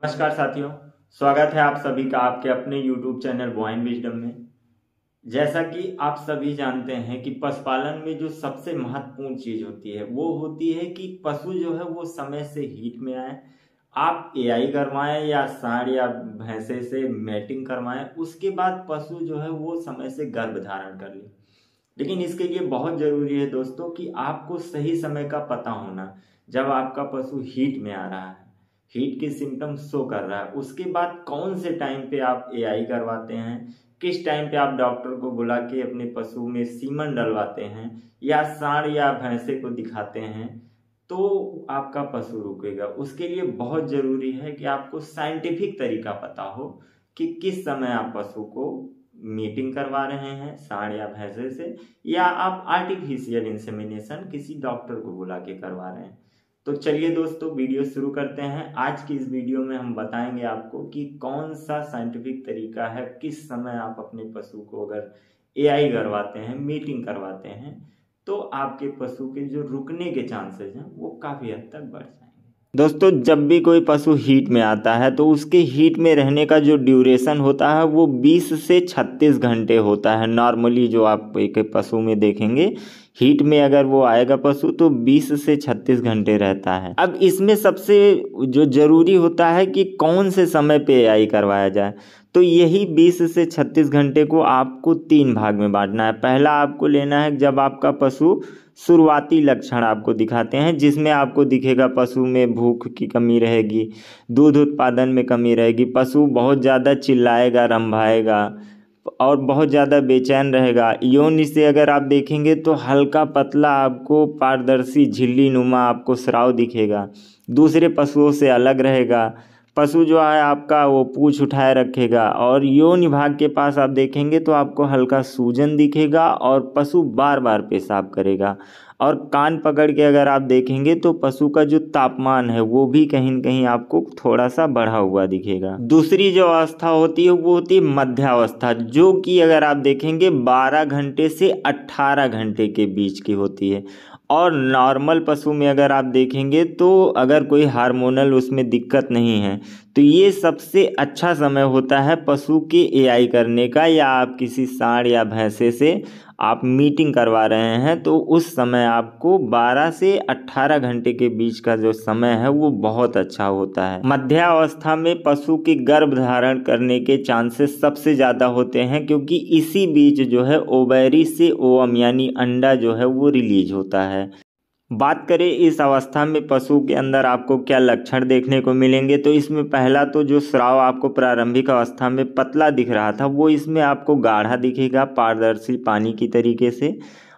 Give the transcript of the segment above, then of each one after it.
नमस्कार साथियों, स्वागत है आप सभी का आपके अपने YouTube चैनल बॉयन विजडम में। जैसा कि आप सभी जानते हैं कि पशुपालन में जो सबसे महत्वपूर्ण चीज होती है वो होती है कि पशु जो है वो समय से हीट में आए। आप एआई करवाएं या सांड या भैंसे से मैटिंग करवाएं, उसके बाद पशु जो है वो समय से गर्भ धारण कर ले। लेकिन इसके लिए बहुत जरूरी है दोस्तों कि आपको सही समय का पता होना। जब आपका पशु हीट में आ रहा है, हीट के सिम्टम शो कर रहा है, उसके बाद कौन से टाइम पे आप एआई करवाते हैं, किस टाइम पे आप डॉक्टर को बुला के अपने पशु में सीमन डलवाते हैं या सांड या भैंसे को दिखाते हैं, तो आपका पशु रुकेगा। उसके लिए बहुत जरूरी है कि आपको साइंटिफिक तरीका पता हो कि किस समय आप पशु को मीटिंग करवा रहे हैं सांड या भैंसे से, या आप आर्टिफिशियल इंसेमिनेशन किसी डॉक्टर को बुला के करवा रहे हैं। तो चलिए दोस्तों, वीडियो शुरू करते हैं। आज की इस वीडियो में हम बताएंगे आपको कि कौन सा साइंटिफिक तरीका है, किस समय आप अपने पशु को अगर एआई करवाते हैं, मीटिंग करवाते हैं, तो आपके पशु के जो रुकने के चांसेस हैं वो काफ़ी हद तक बढ़ जाएंगे। दोस्तों, जब भी कोई पशु हीट में आता है तो उसके हीट में रहने का जो ड्यूरेशन होता है वो 20 से 36 घंटे होता है। नॉर्मली जो आप एक पशु में देखेंगे, हीट में अगर वो आएगा पशु तो 20 से 36 घंटे रहता है। अब इसमें सबसे जो जरूरी होता है कि कौन से समय पे एआई करवाया जाए, तो यही 20 से 36 घंटे को आपको 3 भाग में बांटना है। पहला आपको लेना है जब आपका पशु शुरुआती लक्षण आपको दिखाते हैं, जिसमें आपको दिखेगा पशु में भूख की कमी रहेगी, दूध उत्पादन में कमी रहेगी, पशु बहुत ज़्यादा चिल्लाएगा, रंभाएगा और बहुत ज़्यादा बेचैन रहेगा। यौन से अगर आप देखेंगे तो हल्का पतला आपको पारदर्शी झिल्ली नुमा आपको स्राव दिखेगा, दूसरे पशुओं से अलग रहेगा। पशु जो है आपका वो पूंछ उठाए रखेगा, और यौन भाग के पास आप देखेंगे तो आपको हल्का सूजन दिखेगा और पशु बार बार पेशाब करेगा। और कान पकड़ के अगर आप देखेंगे तो पशु का जो तापमान है वो भी कहीं न कहीं आपको थोड़ा सा बढ़ा हुआ दिखेगा। दूसरी जो अवस्था होती है वो होती है मध्यावस्था, जो कि अगर आप देखेंगे 12 घंटे से 18 घंटे के बीच की होती है। और नॉर्मल पशु में अगर आप देखेंगे तो अगर कोई हार्मोनल उसमें दिक्कत नहीं है तो ये सबसे अच्छा समय होता है पशु के एआई करने का, या आप किसी सांड या भैंसे से आप मीटिंग करवा रहे हैं तो उस समय आपको 12 से 18 घंटे के बीच का जो समय है वो बहुत अच्छा होता है। मध्यावस्था में पशु के गर्भ धारण करने के चांसेस सबसे ज़्यादा होते हैं, क्योंकि इसी बीच जो है ओवरी से ओवम यानी अंडा जो है वो रिलीज होता है। बात करें इस अवस्था में पशु के अंदर आपको क्या लक्षण देखने को मिलेंगे, तो इसमें पहला तो जो स्राव आपको प्रारंभिक अवस्था में पतला दिख रहा था वो इसमें आपको गाढ़ा दिखेगा, पारदर्शी पानी की तरीके से,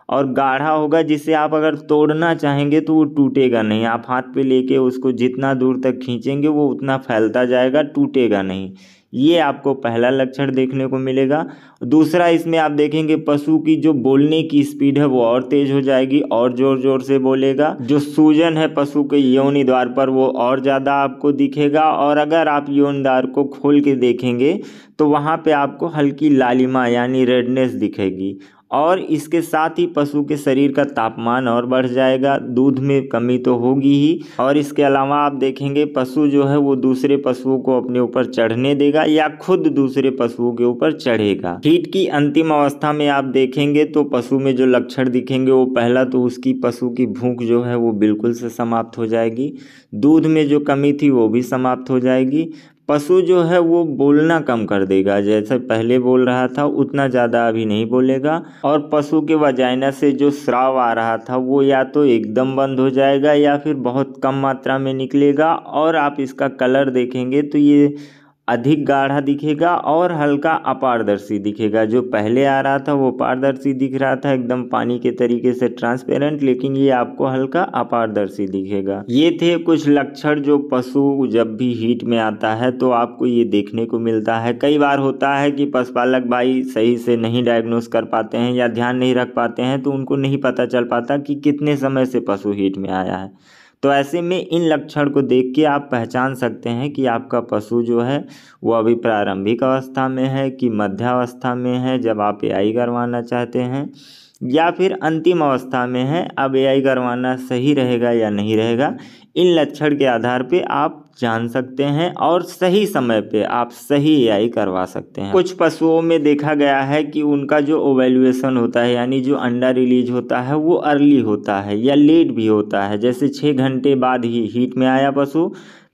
और गाढ़ा होगा जिसे आप अगर तोड़ना चाहेंगे तो वो टूटेगा नहीं। आप हाथ पे लेके उसको जितना दूर तक खींचेंगे वो उतना फैलता जाएगा, टूटेगा नहीं। ये आपको पहला लक्षण देखने को मिलेगा। दूसरा, इसमें आप देखेंगे पशु की जो बोलने की स्पीड है वो और तेज हो जाएगी और जोर जोर से बोलेगा। जो सूजन है पशु के योनि द्वार पर वो और ज़्यादा आपको दिखेगा, और अगर आप योनि द्वार को खोल के देखेंगे तो वहाँ पे आपको हल्की लालिमा यानी रेडनेस दिखेगी। और इसके साथ ही पशु के शरीर का तापमान और बढ़ जाएगा, दूध में कमी तो होगी ही, और इसके अलावा आप देखेंगे पशु जो है वो दूसरे पशुओं को अपने ऊपर चढ़ने देगा या खुद दूसरे पशुओं के ऊपर चढ़ेगा। हीट की अंतिम अवस्था में आप देखेंगे तो पशु में जो लक्षण दिखेंगे वो पहला तो उसकी पशु की भूख जो है वो बिल्कुल से समाप्त हो जाएगी, दूध में जो कमी थी वो भी समाप्त हो जाएगी, पशु जो है वो बोलना कम कर देगा, जैसे पहले बोल रहा था उतना ज़्यादा अभी नहीं बोलेगा, और पशु के वजाइना से जो स्राव आ रहा था वो या तो एकदम बंद हो जाएगा या फिर बहुत कम मात्रा में निकलेगा। और आप इसका कलर देखेंगे तो ये अधिक गाढ़ा दिखेगा और हल्का अपारदर्शी दिखेगा। जो पहले आ रहा था वो पारदर्शी दिख रहा था एकदम पानी के तरीके से ट्रांसपेरेंट, लेकिन ये आपको हल्का अपारदर्शी दिखेगा। ये थे कुछ लक्षण जो पशु जब भी हीट में आता है तो आपको ये देखने को मिलता है। कई बार होता है कि पशुपालक भाई सही से नहीं डायग्नोस कर पाते हैं या ध्यान नहीं रख पाते हैं, तो उनको नहीं पता चल पाता कि कितने समय से पशु हीट में आया है। तो ऐसे में इन लक्षण को देख के आप पहचान सकते हैं कि आपका पशु जो है वो अभी प्रारंभिक अवस्था में है कि मध्यावस्था में है जब आप एआई करवाना चाहते हैं, या फिर अंतिम अवस्था में है अब एआई करवाना सही रहेगा या नहीं रहेगा। इन लक्षण के आधार पे आप जान सकते हैं और सही समय पे आप सही एआई करवा सकते हैं। कुछ पशुओं में देखा गया है कि उनका जो ओवैल्यूएशन होता है यानी जो अंडा रिलीज होता है वो अर्ली होता है या लेट भी होता है। जैसे 6 घंटे बाद ही हीट में आया पशु,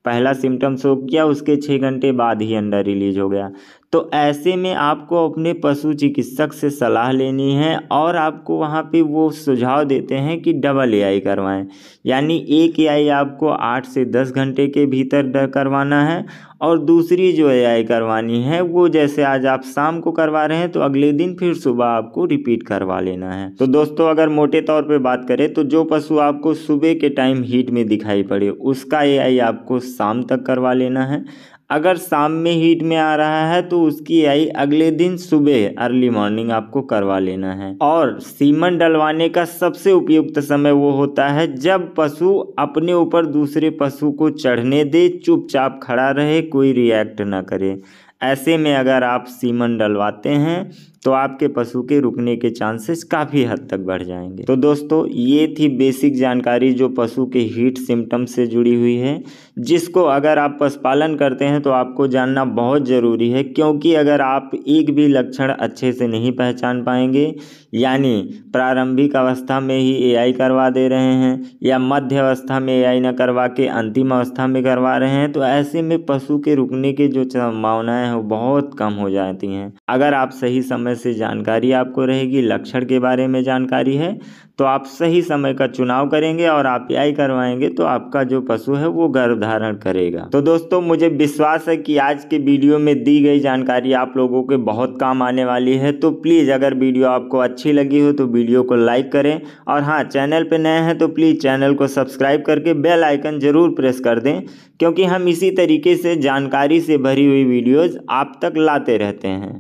पहला सिम्टम शो किया, उसके 6 घंटे बाद ही अंडा रिलीज हो गया। तो ऐसे में आपको अपने पशु चिकित्सक से सलाह लेनी है और आपको वहाँ पे वो सुझाव देते हैं कि डबल एआई करवाएं, यानी एक एआई आपको 8 से 10 घंटे के भीतर करवाना है और दूसरी जो एआई करवानी है वो जैसे आज आप शाम को करवा रहे हैं तो अगले दिन फिर सुबह आपको रिपीट करवा लेना है। तो दोस्तों अगर मोटे तौर पे बात करें तो जो पशु आपको सुबह के टाइम हीट में दिखाई पड़े उसका एआई आपको शाम तक करवा लेना है। अगर शाम में हीट में आ रहा है तो उसकी एआई अगले दिन सुबह अर्ली मॉर्निंग आपको करवा लेना है। और सीमन डलवाने का सबसे उपयुक्त समय वो होता है जब पशु अपने ऊपर दूसरे पशु को चढ़ने दे, चुपचाप खड़ा रहे, कोई रिएक्ट ना करे। ऐसे में अगर आप सीमन डलवाते हैं तो आपके पशु के रुकने के चांसेस काफ़ी हद तक बढ़ जाएंगे। तो दोस्तों ये थी बेसिक जानकारी जो पशु के हीट सिम्टम से जुड़ी हुई है, जिसको अगर आप पशुपालन करते हैं तो आपको जानना बहुत ज़रूरी है, क्योंकि अगर आप एक भी लक्षण अच्छे से नहीं पहचान पाएंगे, यानी प्रारंभिक अवस्था में ही एआई करवा दे रहे हैं या मध्य अवस्था में एआई न करवा के अंतिम अवस्था में करवा रहे हैं, तो ऐसे में पशु के रुकने की जो संभावनाएं हैं वो बहुत कम हो जाती हैं। अगर आप सही समय से जानकारी आपको रहेगी, लक्षण के बारे में जानकारी है, तो आप सही समय का चुनाव करेंगे और आप एआई करवाएंगे तो आपका जो पशु है वो गर्भ धारण करेगा। तो दोस्तों मुझे विश्वास है कि आज के वीडियो में दी गई जानकारी आप लोगों के बहुत काम आने वाली है। तो प्लीज़ अगर वीडियो आपको अच्छी लगी हो तो वीडियो को लाइक करें और हाँ, चैनल पर नए हैं तो प्लीज़ चैनल को सब्सक्राइब करके बेल आइकन ज़रूर प्रेस कर दें, क्योंकि हम इसी तरीके से जानकारी से भरी हुई वीडियोज़ आप तक लाते रहते हैं।